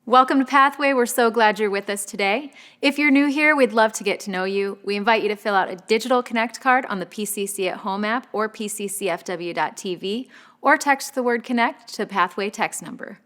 Welcome to Pathway. We're so glad you're with us today. If you're new here, we'd love to get to know you. We invite you to fill out a digital Connect card on the PCC at Home app or pccfw.tv, or text the word Connect to Pathway text number.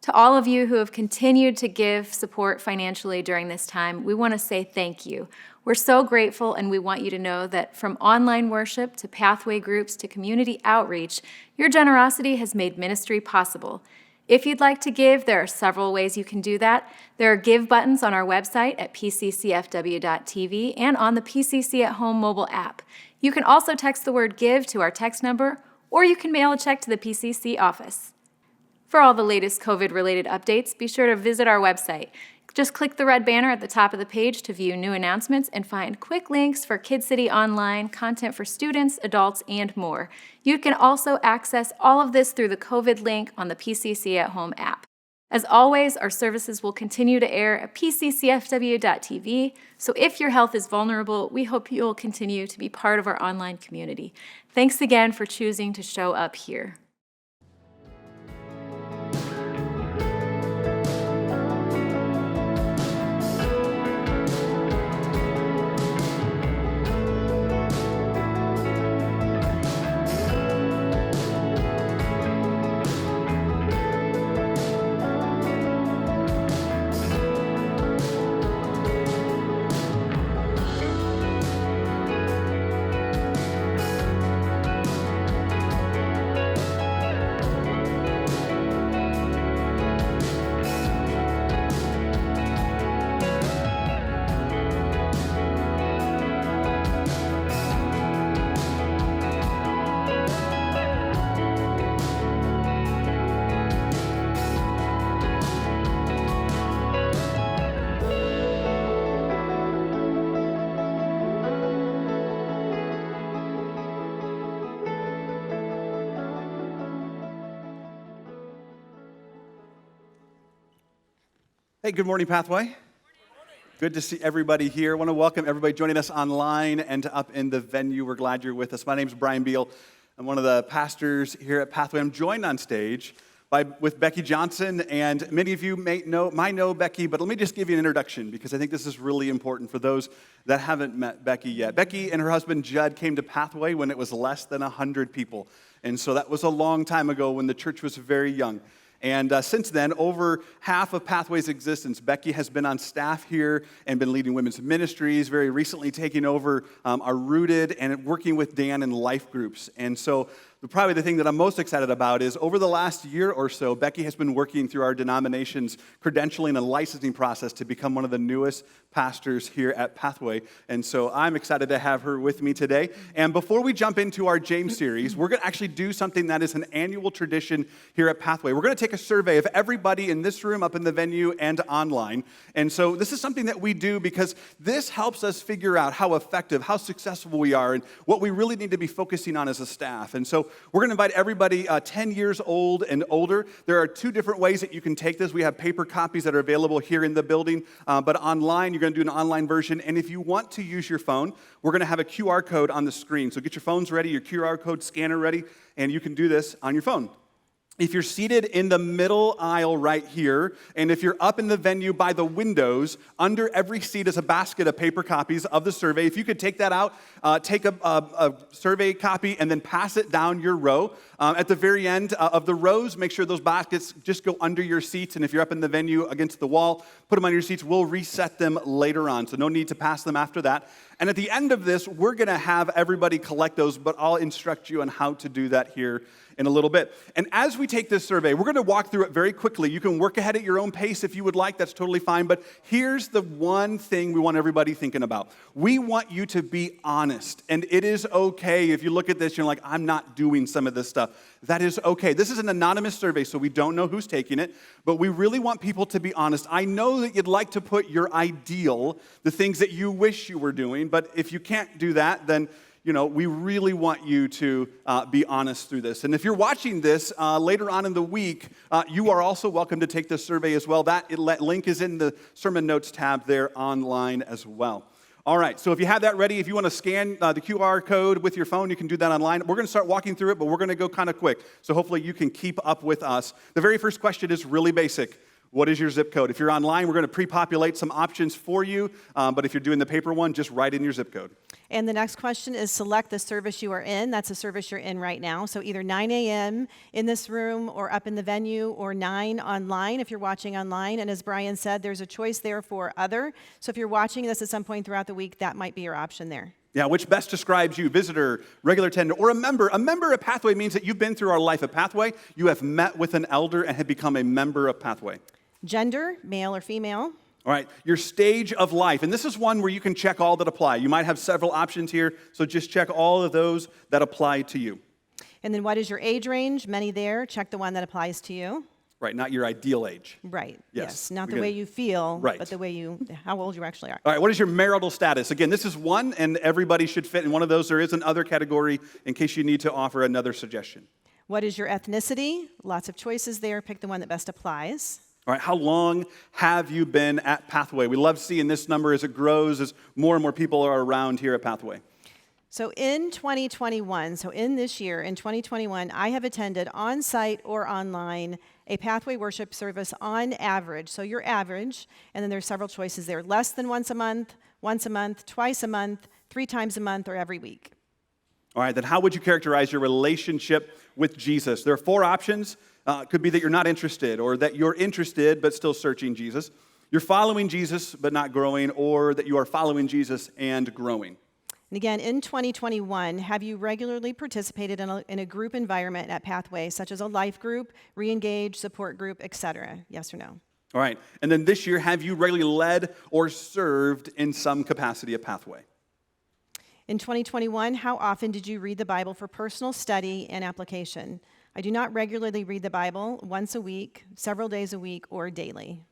To all of you who have continued to give support financially during this time, we want to say thank you. We're so grateful, and we want you to know that from online worship to Pathway groups to community outreach, your generosity has made ministry possible. If you'd like to give, there are several ways you can do that. There are give buttons on our website at pccfw.tv and on the PCC at Home mobile app. You can also text the word give to our text number, or you can mail a check to the PCC office. For all the latest COVID-related updates, be sure to visit our website. Just click the red banner at the top of the page to view new announcements and find quick links for Kid City Online, content for students, adults, and more. You can also access all of this through the COVID link on the PCC at Home app. As always, our services will continue to air at pccfw.tv, so if your health is vulnerable, we hope you'll continue to be part of our online community. Thanks again for choosing to show up here. Hey, good morning, Pathway. Good to see everybody here. I want to welcome everybody joining us online and up in the venue. We're glad you're with us. My name's Brian Beal. I'm one of the pastors here at Pathway. I'm joined on stage with Becky Johnson, and many of you might know Becky, but let me just give you an introduction because I think this is really important for those that haven't met Becky yet. Becky and her husband Judd came to Pathway when it was less than 100 people, and so that was a long time ago when the church was very young. And since then, over half of Pathway's existence, Becky has been on staff here and been leading women's ministries, very recently taking over our Rooted and working with Dan in life groups. And so probably the thing that I'm most excited about is over the last year or so, Becky has been working through our denomination's credentialing and licensing process to become one of the newest pastors here at Pathway. And so I'm excited to have her with me today. And before we jump into our James series, we're going to actually do something that is an annual tradition here at Pathway. We're going to take a survey of everybody in this room, up in the venue, and online. And so this is something that we do because this helps us figure out how effective, how successful we are, and what we really need to be focusing on as a staff. And so we're going to invite everybody 10 years old and older. There are two different ways that you can take this. We have paper copies that are available here in the building, but online, you're going to do an online version. And if you want to use your phone, we're going to have a QR code on the screen. So get your phones ready, your QR code scanner ready, and you can do this on your phone. If you're seated in the middle aisle right here, and if you're up in the venue by the windows, under every seat is a basket of paper copies of the survey. If you could take that out, take a survey copy, and then pass it down your row. At the very end of the rows, make sure those baskets just go under your seats, and if you're up in the venue against the wall, put them on your seats. We'll reset them later on, so no need to pass them after that. And at the end of this, we're going to have everybody collect those, but I'll instruct you on how to do that here in a little bit. And as we take this survey, we're going to walk through it very quickly. You can work ahead at your own pace if you would like. That's totally fine. But here's the one thing we want everybody thinking about. We want you to be honest. And it is okay if you look at this, you're like, I'm not doing some of this stuff. That is okay. This is an anonymous survey, so we don't know who's taking it. But we really want people to be honest. I know that you'd like to put your ideal, the things that you wish you were doing. But if you can't do that, then we really want you to be honest through this. And if you're watching this later on in the week, you are also welcome to take this survey as well. That link is in the sermon notes tab there online as well. All right, so if you have that ready, if you want to scan the QR code with your phone, you can do that online. We're going to start walking through it, but we're going to go kind of quick. So hopefully you can keep up with us. The very first question is really basic. What is your zip code? If you're online, we're going to pre-populate some options for you, but if you're doing the paper one, just write in your zip code. And the next question is select the service you are in. That's the service you're in right now. So either 9 a.m. in this room or up in the venue, or 9 online if you're watching online. And as Brian said, there's a choice there for other. So if you're watching this at some point throughout the week, that might be your option there. Yeah, which best describes you, visitor, regular attender, or a member. A member of Pathway means that you've been through our life at Pathway. You have met with an elder and have become a member of Pathway. Gender, male or female. All right, your stage of life. And this is one where you can check all that apply. You might have several options here, so just check all of those that apply to you. And then what is your age range? Many there. Check the one that applies to you. Right, not your ideal age. Right, Yes. yes. Not the way you feel, Right. but the way how old you actually are. All right, what is your marital status? Again, this is one, and everybody should fit in one of those. There is another category in case you need to offer another suggestion. What is your ethnicity? Lots of choices there. Pick the one that best applies. All right, how long have you been at Pathway? We love seeing this number as it grows, as more and more people are around here at Pathway. So in 2021, so in this year, in 2021, I have attended on-site or online a Pathway worship service on average. So your average, and then there's several choices there. Less than once a month, twice a month, 3 times a month, or every week. All right, then how would you characterize your relationship with Jesus? There are 4 options. It could be that you're not interested, or that you're interested but still searching Jesus. You're following Jesus but not growing, or that you are following Jesus and growing. And again, in 2021, have you regularly participated in a group environment at Pathway, such as a life group, re-engage, support group, etc.? Yes or no? All right, and then this year, have you regularly led or served in some capacity at Pathway? In 2021, how often did you read the Bible for personal study and application? I do not regularly read the Bible, once a week, several days a week, or daily.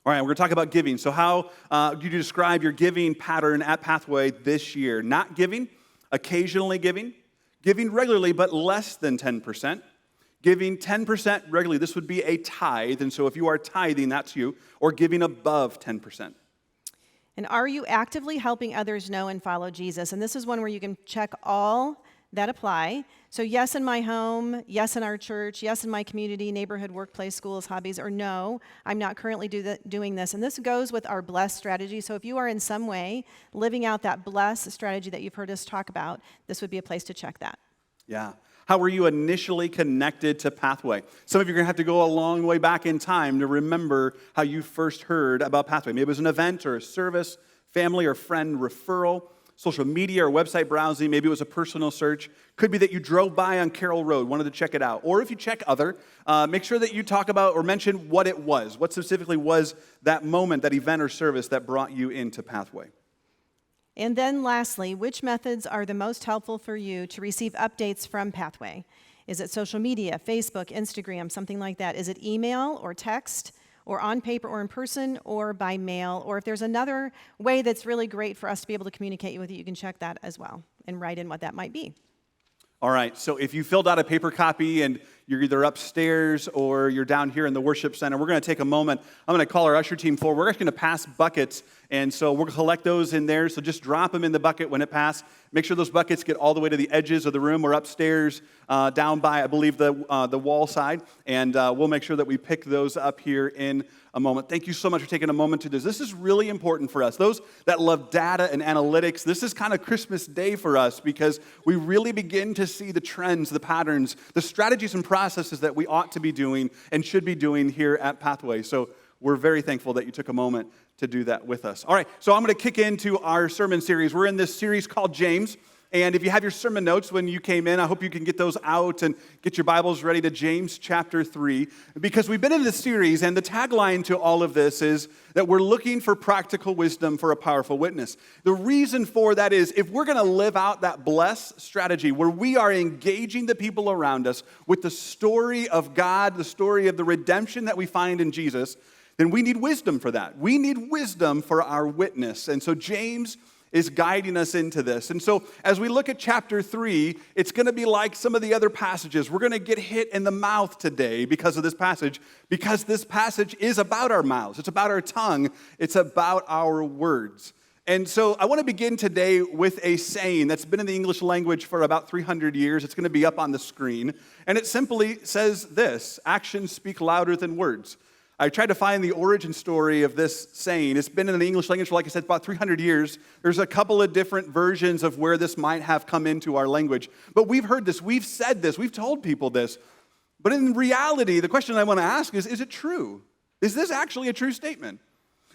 All right, we're going to talk about giving. So how do you describe your giving pattern at Pathway this year? Not giving, occasionally giving, giving regularly but less than 10%, giving 10% regularly. This would be a tithe, and so if you are tithing, that's you, or giving above 10%. And are you actively helping others know and follow Jesus? And this is one where you can check all that apply. So yes in my home, yes in our church, yes in my community, neighborhood, workplace, schools, hobbies, or no, I'm not currently doing this. And this goes with our bless strategy. So if you are in some way living out that bless strategy that you've heard us talk about, this would be a place to check that. Yeah. How were you initially connected to Pathway? Some of you are going to have to go a long way back in time to remember how you first heard about Pathway. Maybe it was an event or a service, family or friend referral, social media or website browsing. Maybe it was a personal search. Could be that you drove by on Carroll Road, wanted to check it out. Or if you check other, make sure that you talk about or mention what it was. What specifically was that moment, that event or service that brought you into Pathway? And then lastly, which methods are the most helpful for you to receive updates from Pathway? Is it social media, Facebook, Instagram, something like that? Is it email or text, or on paper or in person, or by mail? Or if there's another way that's really great for us to be able to communicate with you, you can check that as well and write in what that might be. All right, so if you filled out a paper copy and you're either upstairs or you're down here in the worship center, we're going to take a moment. I'm going to call our usher team forward. We're actually going to pass buckets, and so we're going to collect those in there. So just drop them in the bucket when it passes. Make sure those buckets get all the way to the edges of the room. We're upstairs down by, I believe, the wall side, and we'll make sure that we pick those up here in a moment. Thank you so much for taking a moment to do this. This is really important for us. Those that love data and analytics, this is kind of Christmas Day for us because we really begin to see the trends, the patterns, the strategies and processes that we ought to be doing and should be doing here at Pathway. So we're very thankful that you took a moment to do that with us. All right, so I'm going to kick into our sermon series. We're in this series called James. And if you have your sermon notes when you came in, I hope you can get those out and get your Bibles ready to James chapter 3. Because we've been in this series, and the tagline to all of this is that we're looking for practical wisdom for a powerful witness. The reason for that is if we're going to live out that bless strategy where we are engaging the people around us with the story of God, the story of the redemption that we find in Jesus, then we need wisdom for that. We need wisdom for our witness. And so James is guiding us into this. And so as we look at chapter 3, it's going to be like some of the other passages. We're going to get hit in the mouth today because of this passage, because this passage is about our mouths. It's about our tongue. It's about our words. And so I want to begin today with a saying that's been in the English language for about 300 years. It's going to be up on the screen. And it simply says this: actions speak louder than words. I tried to find the origin story of this saying. It's been in the English language for, like I said, about 300 years. There's a couple of different versions of where this might have come into our language. But we've heard this, we've said this, we've told people this. But in reality, the question I want to ask is it true? Is this actually a true statement?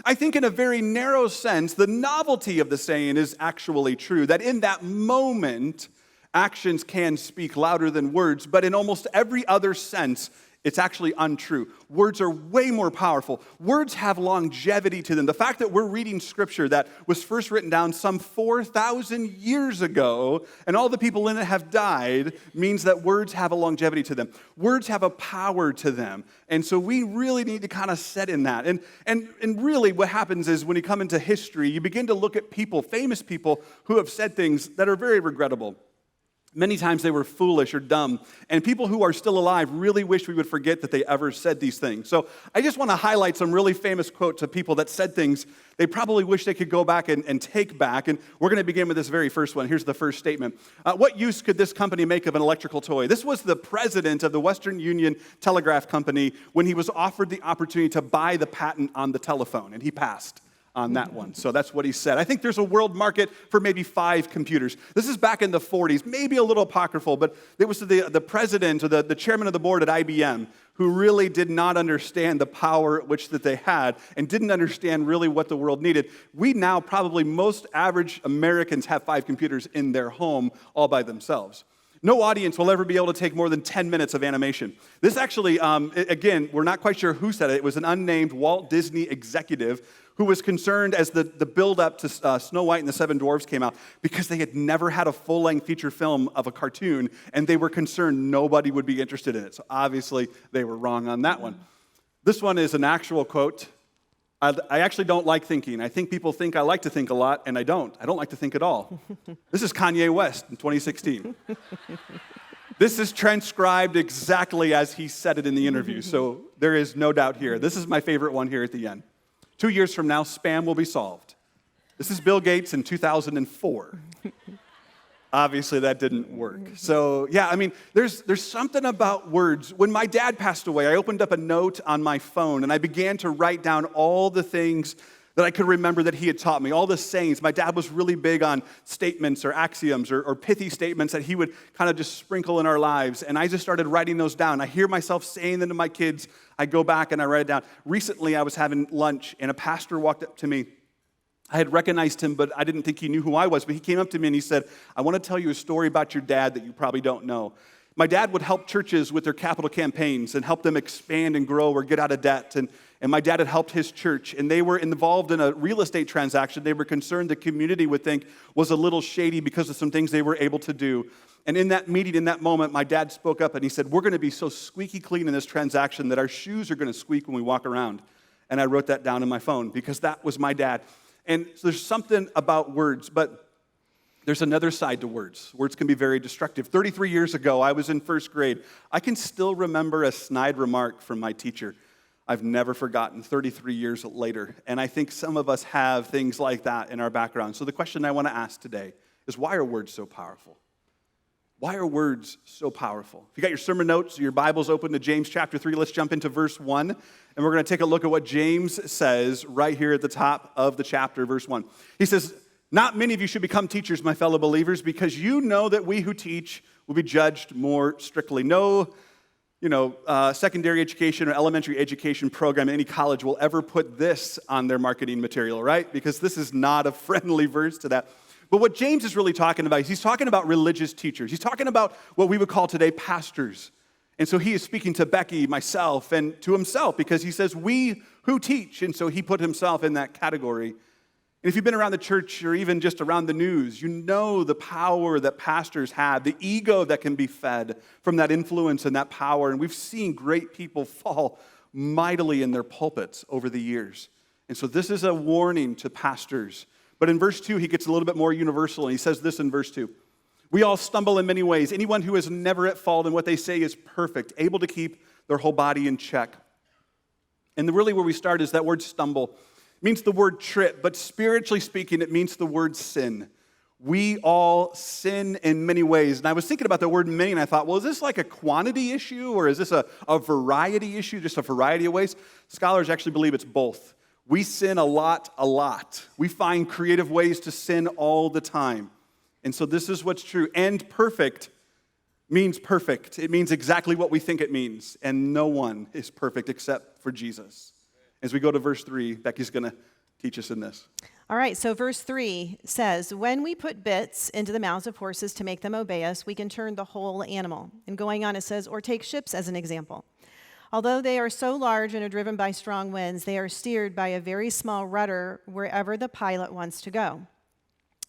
I think in a very narrow sense, the novelty of the saying is actually true, that in that moment, actions can speak louder than words, but in almost every other sense, it's actually untrue. Words are way more powerful. Words have longevity to them. The fact that we're reading scripture that was first written down some 4,000 years ago, and all the people in it have died, means that words have a longevity to them. Words have a power to them. And so we really need to kind of set in that. And really what happens is when you come into history, you begin to look at people, famous people, who have said things that are very regrettable. Many times they were foolish or dumb, and people who are still alive really wish we would forget that they ever said these things. So I just want to highlight some really famous quotes of people that said things they probably wish they could go back and take back, and we're going to begin with this very first one. Here's the first statement. What use could this company make of an electrical toy? This was the president of the Western Union Telegraph Company when he was offered the opportunity to buy the patent on the telephone, and he passed on that one. So that's what he said. I think there's a world market for maybe 5 computers. This is back in the 40s, maybe a little apocryphal, but it was the president or the chairman of the board at IBM who really did not understand the power which that they had and didn't understand really what the world needed. We now probably, most average Americans have 5 computers in their home all by themselves. No audience will ever be able to take more than 10 minutes of animation. This actually, again, we're not quite sure who said it. It was an unnamed Walt Disney executive who was concerned as the build-up to Snow White and the Seven Dwarfs came out because they had never had a full-length feature film of a cartoon, and they were concerned nobody would be interested in it. So obviously, they were wrong on that one. This one is an actual quote. I actually don't like thinking. I think people think I like to think a lot, and I don't. I don't like to think at all. This is Kanye West in 2016. This is transcribed exactly as he said it in the interview, so there is no doubt here. This is my favorite one here at the end. 2 years from now, spam will be solved. This is Bill Gates in 2004. Obviously, that didn't work. So, yeah, I mean, there's something about words. When my dad passed away, I opened up a note on my phone, and I began to write down all the things that I could remember that he had taught me, all the sayings. My dad was really big on statements or axioms or pithy statements that he would kind of just sprinkle in our lives, and I just started writing those down. I hear myself saying them to my kids. I go back and I write it down. Recently, I was having lunch, and a pastor walked up to me. I had recognized him, but I didn't think he knew who I was. But he came up to me and he said, I want to tell you a story about your dad that you probably don't know. My dad would help churches with their capital campaigns and help them expand and grow or get out of debt. And my dad had helped his church, and they were involved in a real estate transaction they were concerned the community would think was a little shady because of some things they were able to do. And in that meeting, in that moment, my dad spoke up and he said, we're going to be so squeaky clean in this transaction that our shoes are going to squeak when we walk around. And I wrote that down in my phone because that was my dad. And so there's something about words, but there's another side to words. Words can be very destructive. 33 years ago, I was in first grade. I can still remember a snide remark from my teacher. I've never forgotten 33 years later. And I think some of us have things like that in our background. So the question I want to ask today is, why are words so powerful? Why are words so powerful? If you got your sermon notes, your Bible's open to James chapter 3, let's jump into verse 1. And we're going to take a look at what James says right here at the top of the chapter, verse 1. He says, not many of you should become teachers, my fellow believers, because you know that we who teach will be judged more strictly. No, secondary education or elementary education program in any college will ever put this on their marketing material, right? Because this is not a friendly verse to that. But what James is really talking about is he's talking about religious teachers. He's talking about what we would call today pastors. And so he is speaking to Becky, myself, and to himself because he says, we who teach. And so he put himself in that category. And if you've been around the church or even just around the news, you know the power that pastors have, the ego that can be fed from that influence and that power. And we've seen great people fall mightily in their pulpits over the years. And so this is a warning to pastors. But in verse 2, he gets a little bit more universal, and he says this in verse 2. We all stumble in many ways. Anyone who is never at fault in what they say is perfect, able to keep their whole body in check. And really where we start is that word stumble. It means the word trip, but spiritually speaking, it means the word sin. We all sin in many ways. And I was thinking about the word many, and I thought, well, is this like a quantity issue, or is this a variety issue, just a variety of ways? Scholars actually believe it's both. We sin a lot. We find creative ways to sin all the time. And so this is what's true. And perfect means perfect. It means exactly what we think it means. And no one is perfect except for Jesus. As we go to verse 3, Becky's going to teach us in this. All right, so verse 3 says, when we put bits into the mouths of horses to make them obey us, we can turn the whole animal. And going on, it says, or take ships as an example. Although they are so large and are driven by strong winds, they are steered by a very small rudder wherever the pilot wants to go.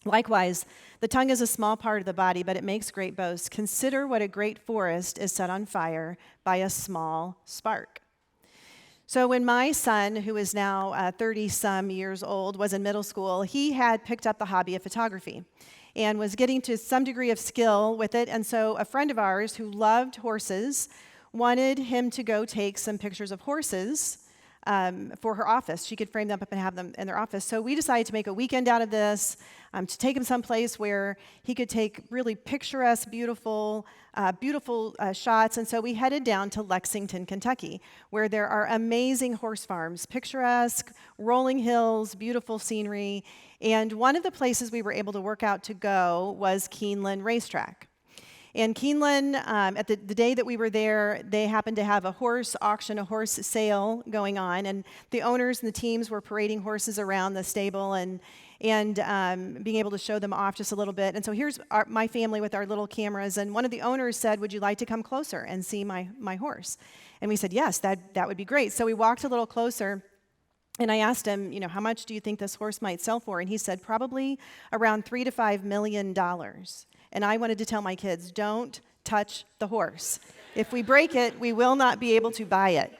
Likewise, the tongue is a small part of the body, but it makes great boasts. Consider what a great forest is set on fire by a small spark. So when my son, who is now 30-some years old, was in middle school, he had picked up the hobby of photography and was getting to some degree of skill with it. And so a friend of ours who loved horses wanted him to go take some pictures of horses for her office. She could frame them up and have them in their office. So we decided to make a weekend out of this, to take him someplace where he could take really picturesque, beautiful shots. And so we headed down to Lexington, Kentucky, where there are amazing horse farms, picturesque, rolling hills, beautiful scenery. And one of the places we were able to work out to go was Keeneland Racetrack. And Keeneland, at the day that we were there, they happened to have a horse auction, a horse sale going on, and the owners and the teams were parading horses around the stable and being able to show them off just a little bit. And so here's my family with our little cameras, and one of the owners said, would you like to come closer and see my horse? And we said, yes, that would be great. So we walked a little closer, and I asked him, how much do you think this horse might sell for? And he said, probably around $3 to $5 million. And I wanted to tell my kids, don't touch the horse. If we break it, we will not be able to buy it.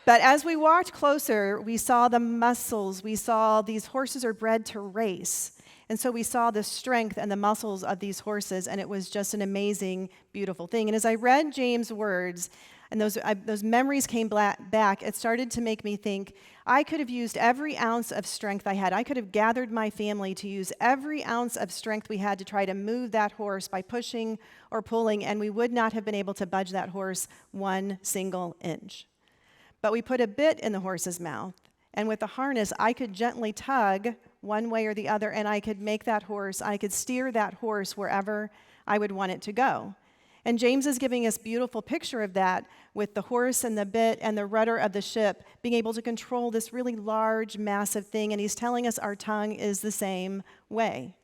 But as we walked closer, we saw the muscles. We saw these horses are bred to race. And so we saw the strength and the muscles of these horses, and it was just an amazing, beautiful thing. And as I read James' words, and those memories came back, it started to make me think, I could have used every ounce of strength I had. I could have gathered my family to use every ounce of strength we had to try to move that horse by pushing or pulling, and we would not have been able to budge that horse one single inch. But we put a bit in the horse's mouth, and with the harness, I could gently tug one way or the other, and I could I could steer that horse wherever I would want it to go. And James is giving us a beautiful picture of that with the horse and the bit and the rudder of the ship being able to control this really large, massive thing. And he's telling us our tongue is the same way.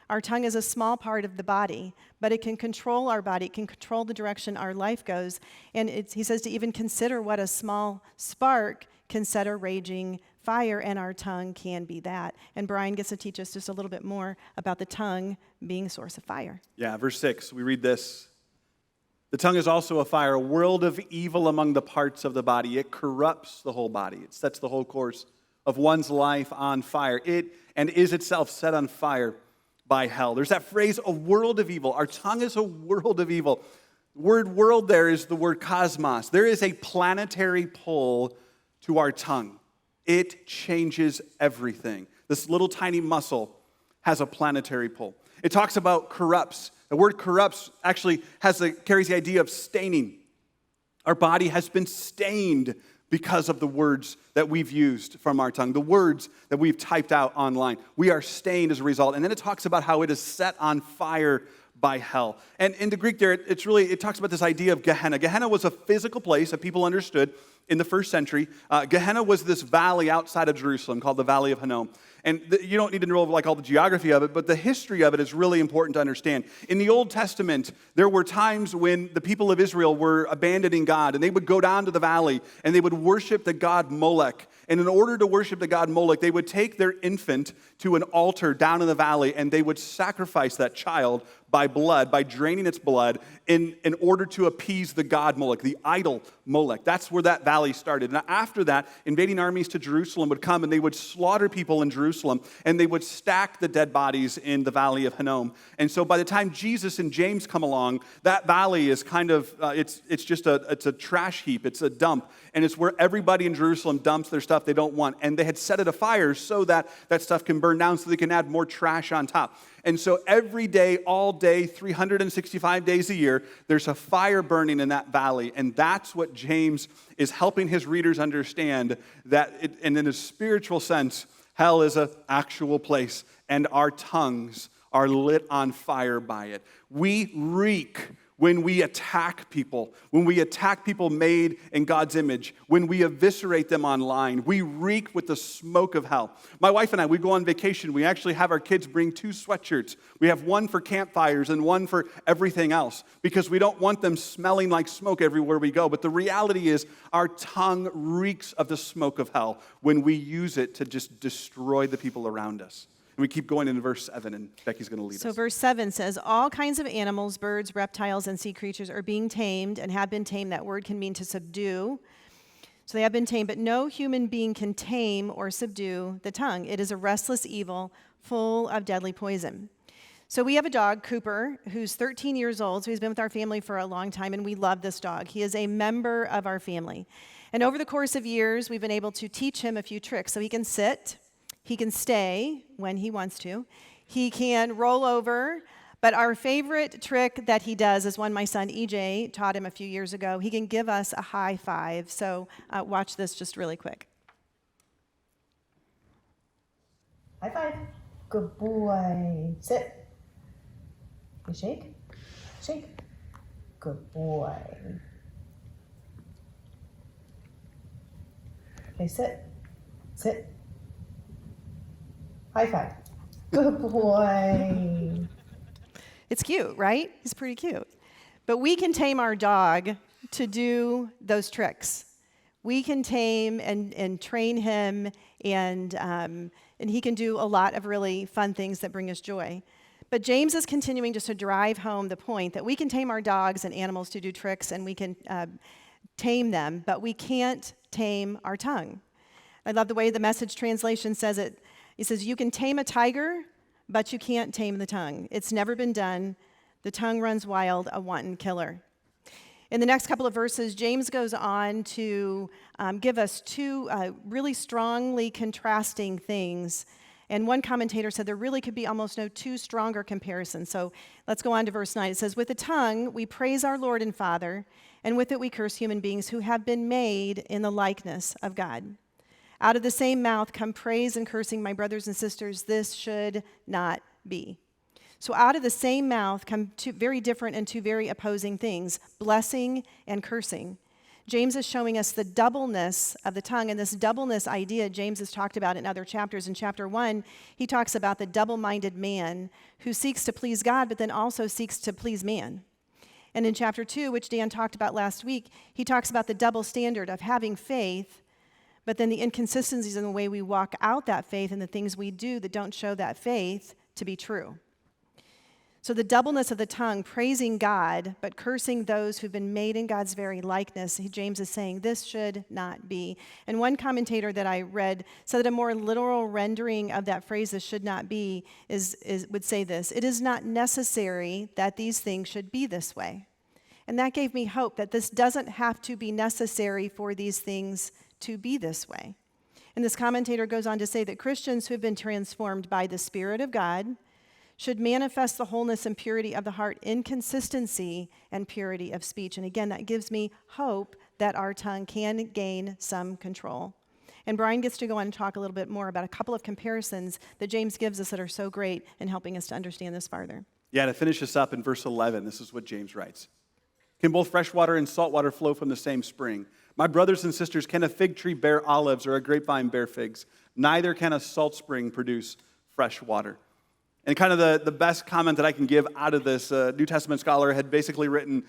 Our tongue is a small part of the body, but it can control our body. It can control the direction our life goes. And he says to even consider what a small spark can set a raging fire, and our tongue can be that. And Brian gets to teach us just a little bit more about the tongue being a source of fire. Yeah, verse 6, we read this. The tongue is also a fire, a world of evil among the parts of the body. It corrupts the whole body. It sets the whole course of one's life on fire. It and is itself set on fire by hell. There's that phrase, a world of evil. Our tongue is a world of evil. The word world there is the word cosmos. There is a planetary pull to our tongue. It changes everything. This little tiny muscle has a planetary pull. It talks about corrupts. The word corrupts actually carries the idea of staining. Our body has been stained because of the words that we've used from our tongue, the words that we've typed out online. We are stained as a result. And then it talks about how it is set on fire by hell. And in the Greek there, it talks about this idea of Gehenna. Gehenna was a physical place that people understood in the first century. Gehenna was this valley outside of Jerusalem called the Valley of Hinnom. And you don't need to know all the geography of it, but the history of it is really important to understand. In the Old Testament, there were times when the people of Israel were abandoning God, and they would go down to the valley, and they would worship the god Molech. And in order to worship the god Molech, they would take their infant to an altar down in the valley, and they would sacrifice that child by blood, by draining its blood, in order to appease the god Molech, the idol Molech. That's where that valley started. And after that, invading armies to Jerusalem would come, and they would slaughter people in Jerusalem, and they would stack the dead bodies in the Valley of Hinnom. And so by the time Jesus and James come along, that valley is kind of, it's a trash heap, it's a dump, and it's where everybody in Jerusalem dumps their stuff they don't want. And they had set it afire so that that stuff can burn down so they can add more trash on top. And so every day, all day, 365 days a year, there's a fire burning in that valley. And that's what James is helping his readers understand, that and in a spiritual sense, hell is an actual place, and our tongues are lit on fire by it. We reek when we attack people made in God's image, when we eviscerate them online. We reek with the smoke of hell. My wife and I, we go on vacation. We actually have our kids bring 2 sweatshirts. We have one for campfires and one for everything else, because we don't want them smelling like smoke everywhere we go. But the reality is our tongue reeks of the smoke of hell when we use it to just destroy the people around us. We keep going into verse 7, and Becky's going to lead us. So verse 7 says, all kinds of animals, birds, reptiles, and sea creatures are being tamed and have been tamed. That word can mean to subdue. So they have been tamed, but no human being can tame or subdue the tongue. It is a restless evil full of deadly poison. So we have a dog, Cooper, who's 13 years old. So he's been with our family for a long time, and we love this dog. He is a member of our family. And over the course of years, we've been able to teach him a few tricks. So he can sit. He can stay when he wants to. He can roll over. But our favorite trick that he does is one my son EJ taught him a few years ago. He can give us a high five. So watch this just really quick. High five. Good boy. Sit. You shake. Shake. Good boy. Okay, sit. Sit. High five. Good boy. It's cute, right? He's pretty cute. But we can tame our dog to do those tricks. We can tame and train him, and he can do a lot of really fun things that bring us joy. But James is continuing just to drive home the point that we can tame our dogs and animals to do tricks, and we can tame them, but we can't tame our tongue. I love the way the Message translation says it. He says, you can tame a tiger, but you can't tame the tongue. It's never been done. The tongue runs wild, a wanton killer. In the next couple of verses, James goes on to give us 2 really strongly contrasting things. And one commentator said there really could be almost no 2 stronger comparisons. So let's go on to verse 9. It says, with the tongue we praise our Lord and Father, and with it we curse human beings who have been made in the likeness of God. Out of the same mouth come praise and cursing, my brothers and sisters. This should not be. So out of the same mouth come 2 very different and 2 very opposing things, blessing and cursing. James is showing us the doubleness of the tongue, and this doubleness idea James has talked about in other chapters. In chapter 1, he talks about the double-minded man who seeks to please God, but then also seeks to please man. And in chapter 2, which Dan talked about last week, he talks about the double standard of having faith, but then the inconsistencies in the way we walk out that faith and the things we do that don't show that faith to be true. So the doubleness of the tongue, praising God, but cursing those who've been made in God's very likeness, James is saying this should not be. And one commentator that I read said that a more literal rendering of that phrase, this should not be, would say this: it is not necessary that these things should be this way. And that gave me hope that this doesn't have to be necessary for these things to be this way. And this commentator goes on to say that Christians who have been transformed by the Spirit of God should manifest the wholeness and purity of the heart in consistency and purity of speech. And again, that gives me hope that our tongue can gain some control. And Brian gets to go on and talk a little bit more about a couple of comparisons that James gives us that are so great in helping us to understand this farther. Yeah, to finish this up in verse 11, this is what James writes. Can both fresh water and salt water flow from the same spring? My brothers and sisters, can a fig tree bear olives or a grapevine bear figs? Neither can a salt spring produce fresh water. And kind of the best comment that I can give out of this, New Testament scholar had basically written,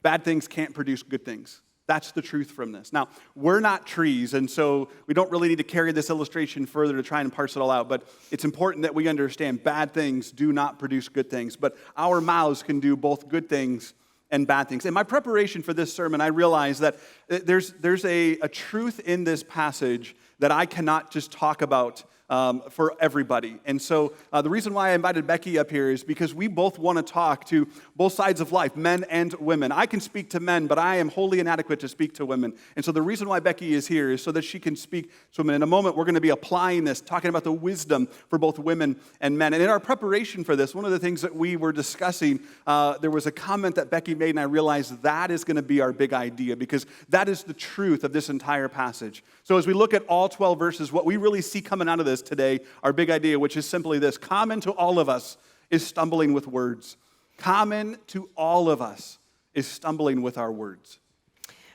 bad things can't produce good things. That's the truth from this. Now, we're not trees, and so we don't really need to carry this illustration further to try and parse it all out, but it's important that we understand bad things do not produce good things, but our mouths can do both good things and bad things. In my preparation for this sermon, I realized that there's a truth in this passage that I cannot just talk about for everybody. And so the reason why I invited Becky up here is because we both want to talk to both sides of life, men and women. I can speak to men, but I am wholly inadequate to speak to women. And so the reason why Becky is here is so that she can speak to women. In a moment, we're going to be applying this, talking about the wisdom for both women and men. And in our preparation for this, one of the things that we were discussing, there was a comment that Becky made, and I realized that is going to be our big idea, because that is the truth of this entire passage. So as we look at all 12 verses, what we really see coming out of this today, our big idea, which is simply this: common to all of us is stumbling with words. Common to all of us is stumbling with our words.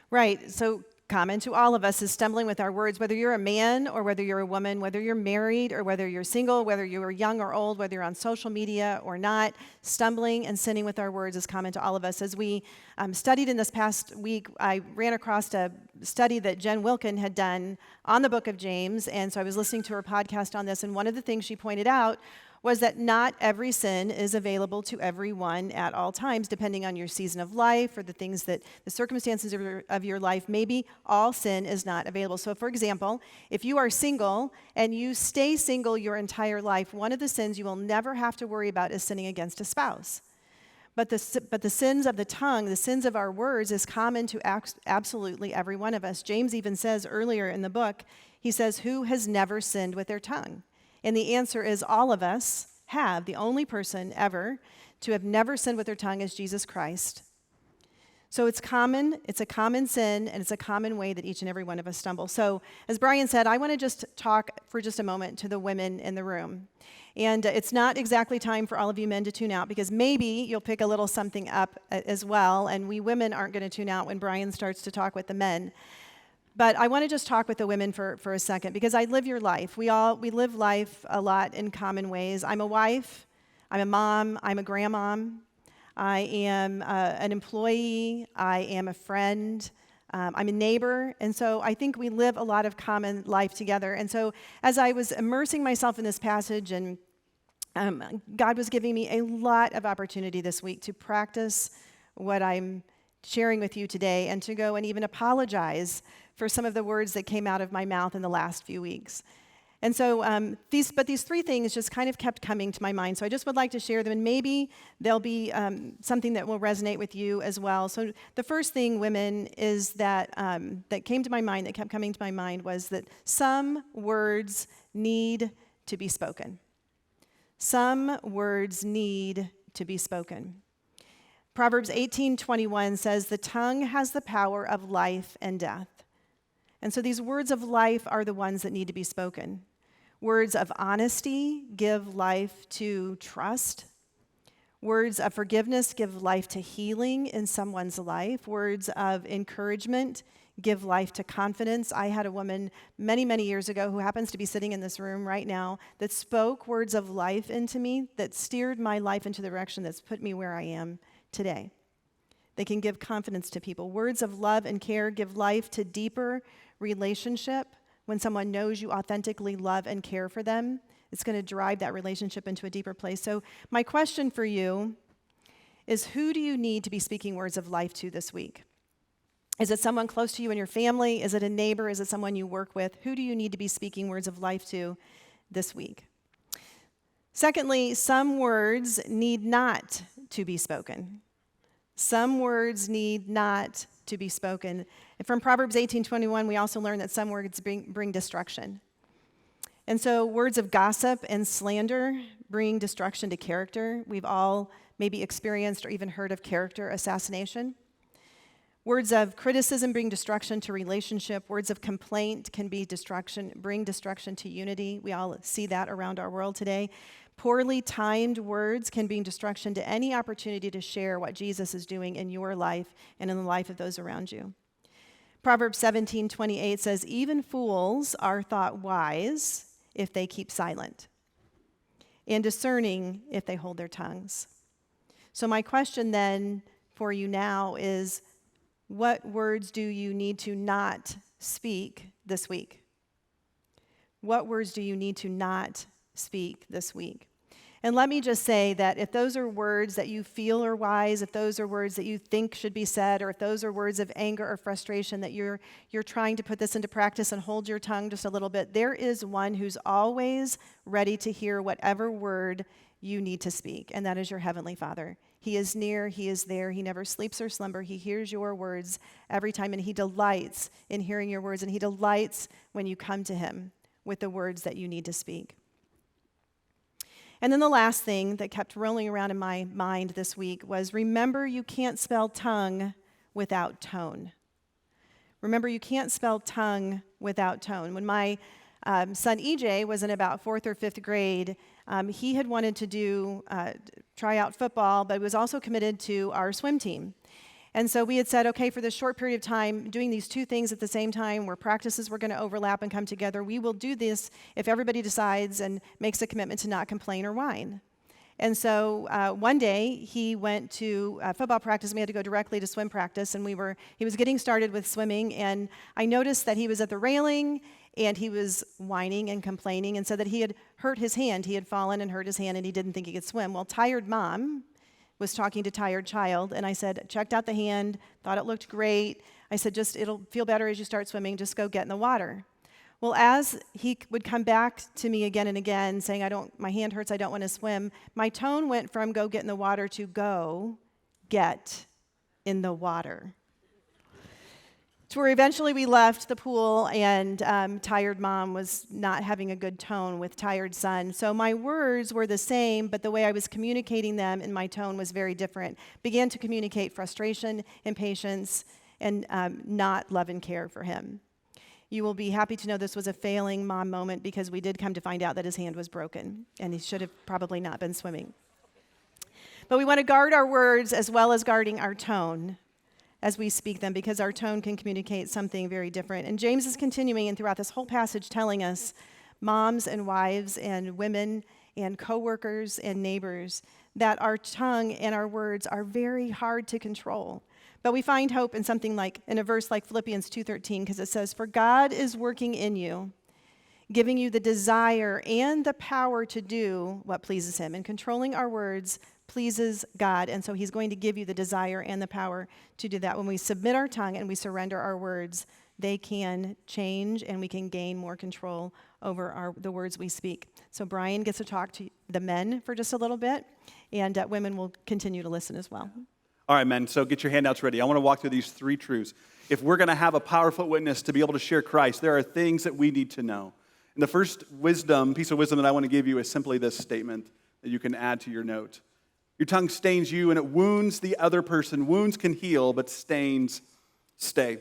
Right. So common to all of us is stumbling with our words, whether you're a man or whether you're a woman, whether you're married or whether you're single, whether you're young or old, whether you're on social media or not. Stumbling and sinning with our words is common to all of us. As we studied in this past week, I ran across a study that Jen Wilkin had done on the book of James, and so I was listening to her podcast on this, and one of the things she pointed out was that not every sin is available to everyone at all times, depending on your season of life or the circumstances of your life. Maybe all sin is not available. So, for example, if you are single and you stay single your entire life, one of the sins you will never have to worry about is sinning against a spouse. But the sins of the tongue, the sins of our words, is common to absolutely every one of us. James even says earlier in the book, he says, "Who has never sinned with their tongue?" And the answer is all of us have. The only person ever to have never sinned with their tongue is Jesus Christ. So it's common, it's a common sin, and it's a common way that each and every one of us stumble. So as Brian said, I want to just talk for just a moment to the women in the room. And it's not exactly time for all of you men to tune out, because maybe you'll pick a little something up as well, and we women aren't going to tune out when Brian starts to talk with the men. But I want to just talk with the women for a second, because I live your life. We live life a lot in common ways. I'm a wife, I'm a mom, I'm a grandmom, I am an employee, I am a friend, I'm a neighbor, and so I think we live a lot of common life together. And so as I was immersing myself in this passage, and God was giving me a lot of opportunity this week to practice what I'm sharing with you today, and to go and even apologize for some of the words that came out of my mouth in the last few weeks. And so these three things just kind of kept coming to my mind. So I just would like to share them, and maybe they'll be something that will resonate with you as well. So the first thing, women, is that came to my mind, that kept coming to my mind, was that some words need to be spoken. Some words need to be spoken. Proverbs 18:21 says, "The tongue has the power of life and death." And so these words of life are the ones that need to be spoken. Words of honesty give life to trust. Words of forgiveness give life to healing in someone's life. Words of encouragement give life to confidence. I had a woman many, many years ago who happens to be sitting in this room right now that spoke words of life into me that steered my life into the direction that's put me where I am today. They can give confidence to people. Words of love and care give life to deeper relationship. When someone knows you authentically love and care for them, it's going to drive that relationship into a deeper place. So my question for you is, who do you need to be speaking words of life to this week? Is it someone close to you in your family? Is it a neighbor? Is it someone you work with? Who do you need to be speaking words of life to this week? Secondly, some words need not to be spoken. Some words need not to be spoken. And from Proverbs 18:21, we also learn that some words bring destruction. And so words of gossip and slander bring destruction to character. We've all maybe experienced or even heard of character assassination. Words of criticism bring destruction to relationship. Words of complaint can bring destruction to unity. We all see that around our world today. Poorly timed words can bring destruction to any opportunity to share what Jesus is doing in your life and in the life of those around you. Proverbs 17:28 says, "Even fools are thought wise if they keep silent, and discerning if they hold their tongues." So my question then for you now is, what words do you need to not speak this week? What words do you need to not speak this week? And let me just say that if those are words that you feel are wise, if those are words that you think should be said, or if those are words of anger or frustration that you're trying to put this into practice and hold your tongue just a little bit, there is one who's always ready to hear whatever word you need to speak, and that is your Heavenly Father. He is near, He is there, He never sleeps or slumber. He hears your words every time, and He delights in hearing your words, and He delights when you come to Him with the words that you need to speak. And then the last thing that kept rolling around in my mind this week was, remember, you can't spell tongue without tone. Remember, you can't spell tongue without tone. When my son EJ was in about 4th or 5th grade, he had wanted to try out football, but was also committed to our swim team. And so we had said, okay, for this short period of time, doing these two things at the same time, where practices were going to overlap and come together, we will do this if everybody decides and makes a commitment to not complain or whine. And so one day he went to football practice, and we had to go directly to swim practice, and he was getting started with swimming, and I noticed that he was at the railing, and he was whining and complaining, and said that he had hurt his hand. He had fallen and hurt his hand, and he didn't think he could swim. Well, tired mom was talking to tired child, and I said, checked out the hand, thought it looked great. I said, it'll feel better as you start swimming, just go get in the water. Well, as he would come back to me again and again saying, my hand hurts, I don't want to swim, my tone went from go get in the water to go get in the water. To where eventually we left the pool, and tired mom was not having a good tone with tired son. So my words were the same, but the way I was communicating them in my tone was very different. Began to communicate frustration, impatience, and not love and care for him. You will be happy to know this was a failing mom moment, because we did come to find out that his hand was broken, and he should have probably not been swimming. But we want to guard our words as well as guarding our tone as we speak them, because our tone can communicate something very different. And James is continuing and throughout this whole passage telling us, moms and wives and women and coworkers and neighbors, that our tongue and our words are very hard to control. But we find hope in in a verse like Philippians 2:13, because it says, for God is working in you, giving you the desire and the power to do what pleases Him. And controlling our words pleases God, and so He's going to give you the desire and the power to do that. When we submit our tongue and we surrender our words, they can change, and we can gain more control over the words we speak. So Brian gets to talk to the men for just a little bit, and women will continue to listen as well. All right, men, so get your handouts ready. I want to walk through these 3 truths. If we're going to have a powerful witness to be able to share Christ, there are things that we need to know. And the first piece of wisdom that I want to give you is simply this statement that you can add to your note. Your tongue stains you, and it wounds the other person. Wounds can heal, but stains stay.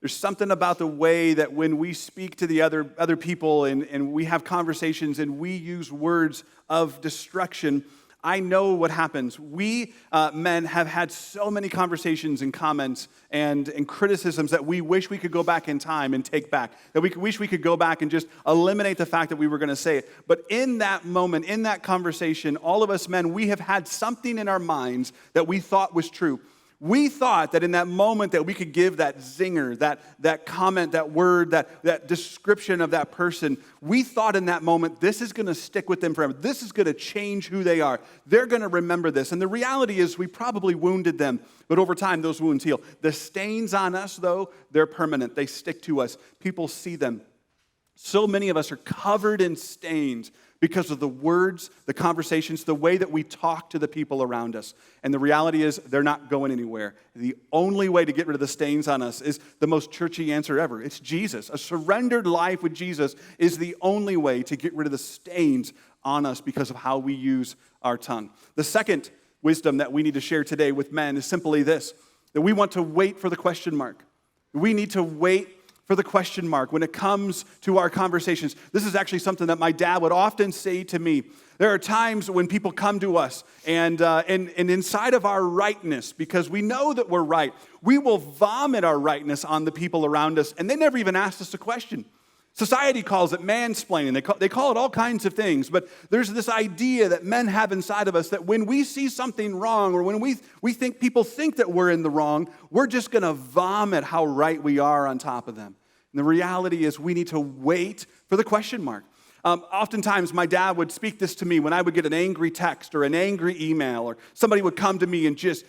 There's something about the way that when we speak to the other people and we have conversations and we use words of destruction, I know what happens. We men have had so many conversations and comments and criticisms that we wish we could go back in time and take back. That we wish we could go back and just eliminate the fact that we were going to say it. But in that moment, in that conversation, all of us men, we have had something in our minds that we thought was true. We thought that in that moment that we could give that zinger, that comment, that word, that description of that person. We thought in that moment, this is going to stick with them forever. This is going to change who they are. They're going to remember this. And the reality is we probably wounded them, but over time those wounds heal. The stains on us, though, they're permanent. They stick to us. People see them. So many of us are covered in stains because of the words, the conversations, the way that we talk to the people around us. And the reality is they're not going anywhere. The only way to get rid of the stains on us is the most churchy answer ever. It's Jesus. A surrendered life with Jesus is the only way to get rid of the stains on us because of how we use our tongue. The second wisdom that we need to share today with men is simply this, that we want to wait for the question mark. We need to wait for the question mark when it comes to our conversations. This is actually something that my dad would often say to me. There are times when people come to us and inside of our rightness, because we know that we're right, we will vomit our rightness on the people around us, and they never even asked us a question. Society calls it mansplaining. They call it all kinds of things, but there's this idea that men have inside of us that when we see something wrong or when we think people think that we're in the wrong, we're just going to vomit how right we are on top of them. And the reality is we need to wait for the question mark. Oftentimes, my dad would speak this to me when I would get an angry text or an angry email, or somebody would come to me and just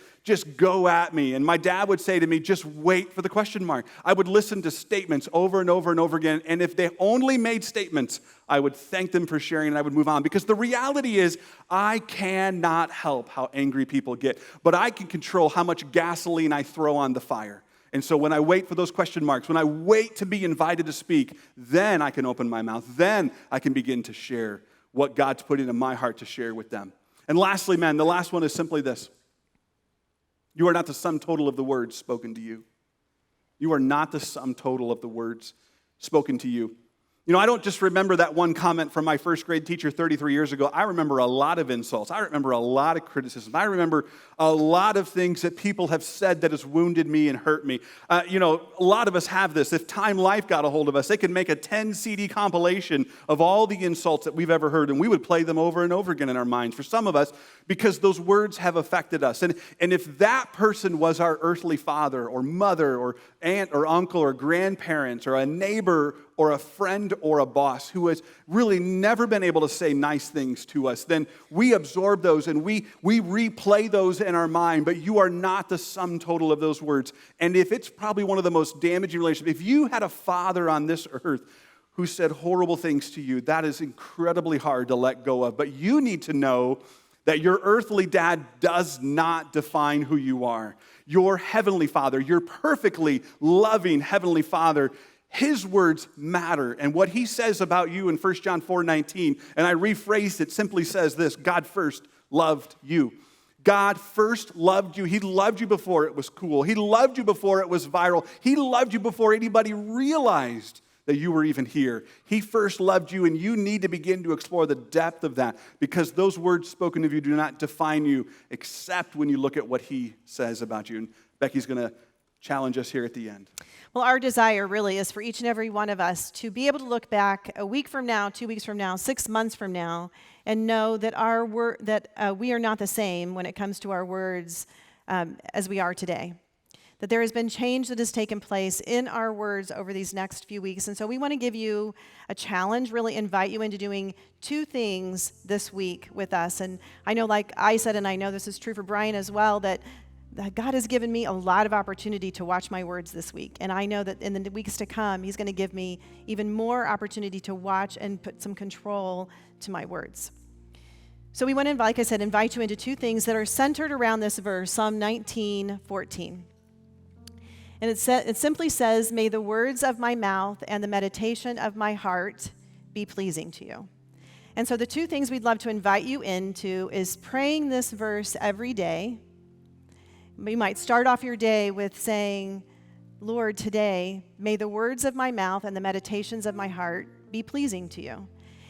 go at me. And my dad would say to me, just wait for the question mark. I would listen to statements over and over and over again. And if they only made statements, I would thank them for sharing and I would move on. Because the reality is, I cannot help how angry people get. But I can control how much gasoline I throw on the fire. And so when I wait for those question marks, when I wait to be invited to speak, then I can open my mouth. Then I can begin to share what God's put into my heart to share with them. And lastly, man, the last one is simply this. You are not the sum total of the words spoken to you. You are not the sum total of the words spoken to you. You know, I don't just remember that one comment from my first grade teacher 33 years ago. I remember a lot of insults. I remember a lot of criticism. I remember a lot of things that people have said that has wounded me and hurt me. A lot of us have this. If Time Life got a hold of us, they could make a 10 CD compilation of all the insults that we've ever heard, and we would play them over and over again in our minds for some of us because those words have affected us. And if that person was our earthly father or mother or aunt or uncle or grandparents or a neighbor or a friend or a boss who has really never been able to say nice things to us, then we absorb those and we replay those in our mind, but you are not the sum total of those words. And if it's probably one of the most damaging relationships, if you had a father on this earth who said horrible things to you, that is incredibly hard to let go of. But you need to know that your earthly dad does not define who you are. Your heavenly Father, your perfectly loving heavenly Father, his words matter. And what he says about you in 1 John 4:19, and I rephrased it, simply says this: God first loved you. God first loved you. He loved you before it was cool. He loved you before it was viral. He loved you before anybody realized that you were even here. He first loved you, and you need to begin to explore the depth of that, because those words spoken of you do not define you except when you look at what he says about you. And Becky's going to challenge us here at the end. Well, our desire really is for each and every one of us to be able to look back a week from now, 2 weeks from now, 6 months from now, and know that we are not the same when it comes to our words as we are today. That there has been change that has taken place in our words over these next few weeks. And so we want to give you a challenge, really invite you into doing 2 things this week with us. And I know, like I said, and I know this is true for Brian as well, that God has given me a lot of opportunity to watch my words this week. And I know that in the weeks to come, he's going to give me even more opportunity to watch and put some control to my words. So we want to, like I said, invite you into 2 things that are centered around this verse, Psalm 19:14. And it simply says, "May the words of my mouth and the meditation of my heart be pleasing to you." And so the 2 things we'd love to invite you into is praying this verse every day. You might start off your day with saying, "Lord, today, may the words of my mouth and the meditations of my heart be pleasing to you."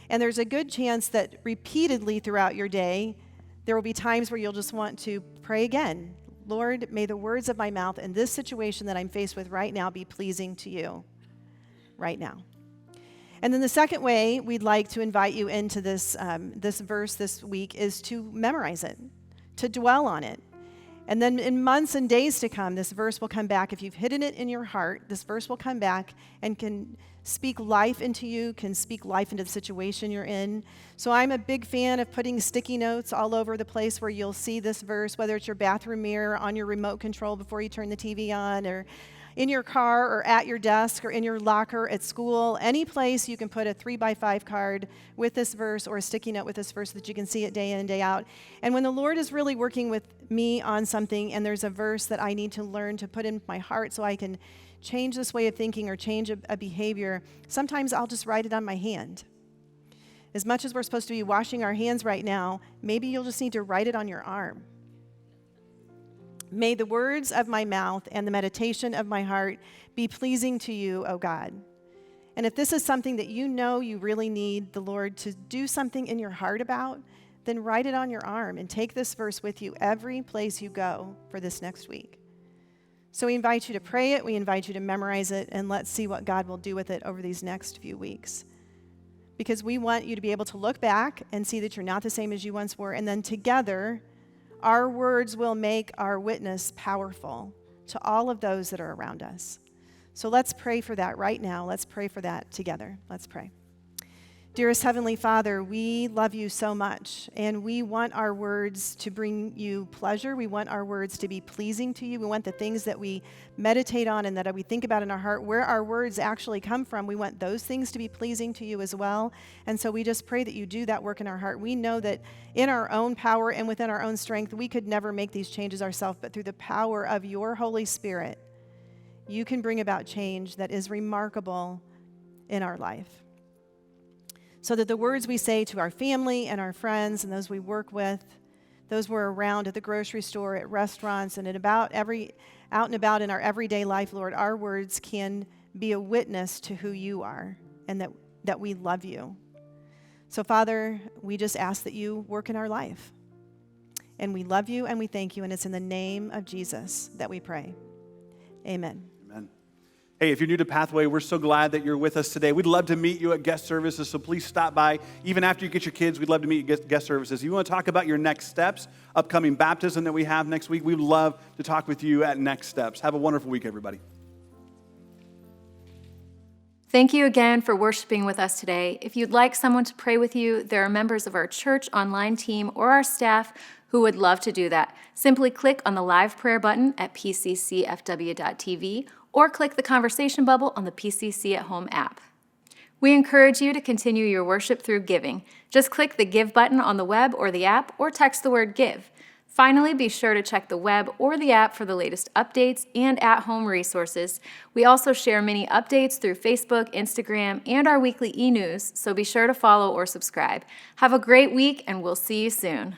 And there's a good chance that repeatedly throughout your day, there will be times where you'll just want to pray again. "Lord, may the words of my mouth and this situation that I'm faced with right now be pleasing to you right now." And then the second way we'd like to invite you into this verse this week is to memorize it, to dwell on it. And then in months and days to come, this verse will come back. If you've hidden it in your heart, this verse will come back and can speak life into you, can speak life into the situation you're in. So I'm a big fan of putting sticky notes all over the place where you'll see this verse, whether it's your bathroom mirror, on your remote control before you turn the TV on, or in your car, or at your desk, or in your locker at school. Any place you can put a 3x5 card with this verse or a sticky note with this verse so that you can see it day in and day out. And when the Lord is really working with me on something and there's a verse that I need to learn to put in my heart so I can change this way of thinking or change a behavior, sometimes I'll just write it on my hand. As much as we're supposed to be washing our hands right now, maybe you'll just need to write it on your arm. "May the words of my mouth and the meditation of my heart be pleasing to you, O God." And if this is something that you know you really need the Lord to do something in your heart about, then write it on your arm and take this verse with you every place you go for this next week. So we invite you to pray it, we invite you to memorize it, and let's see what God will do with it over these next few weeks. Because we want you to be able to look back and see that you're not the same as you once were, and then together, our words will make our witness powerful to all of those that are around us. So let's pray for that right now. Let's pray for that together. Let's pray. Dearest Heavenly Father, we love you so much, and we want our words to bring you pleasure. We want our words to be pleasing to you. We want the things that we meditate on and that we think about in our heart, where our words actually come from, we want those things to be pleasing to you as well. And so we just pray that you do that work in our heart. We know that in our own power and within our own strength, we could never make these changes ourselves, but through the power of your Holy Spirit, you can bring about change that is remarkable in our life. So that the words we say to our family and our friends and those we work with, those we're around at the grocery store, at restaurants, and out and about in our everyday life, Lord, our words can be a witness to who you are and that we love you. So, Father, we just ask that you work in our life. And we love you and we thank you, and it's in the name of Jesus that we pray. Amen. Amen. Hey, if you're new to Pathway, we're so glad that you're with us today. We'd love to meet you at guest services, so please stop by. Even after you get your kids, we'd love to meet you at guest services. If you want to talk about your next steps, upcoming baptism that we have next week, we'd love to talk with you at Next Steps. Have a wonderful week, everybody. Thank you again for worshiping with us today. If you'd like someone to pray with you, there are members of our church online team or our staff who would love to do that. Simply click on the live prayer button at pccfw.tv or click the conversation bubble on the PCC at Home app. We encourage you to continue your worship through giving. Just click the Give button on the web or the app, or text the word GIVE. Finally, be sure to check the web or the app for the latest updates and at-home resources. We also share many updates through Facebook, Instagram, and our weekly e-news, so be sure to follow or subscribe. Have a great week, and we'll see you soon.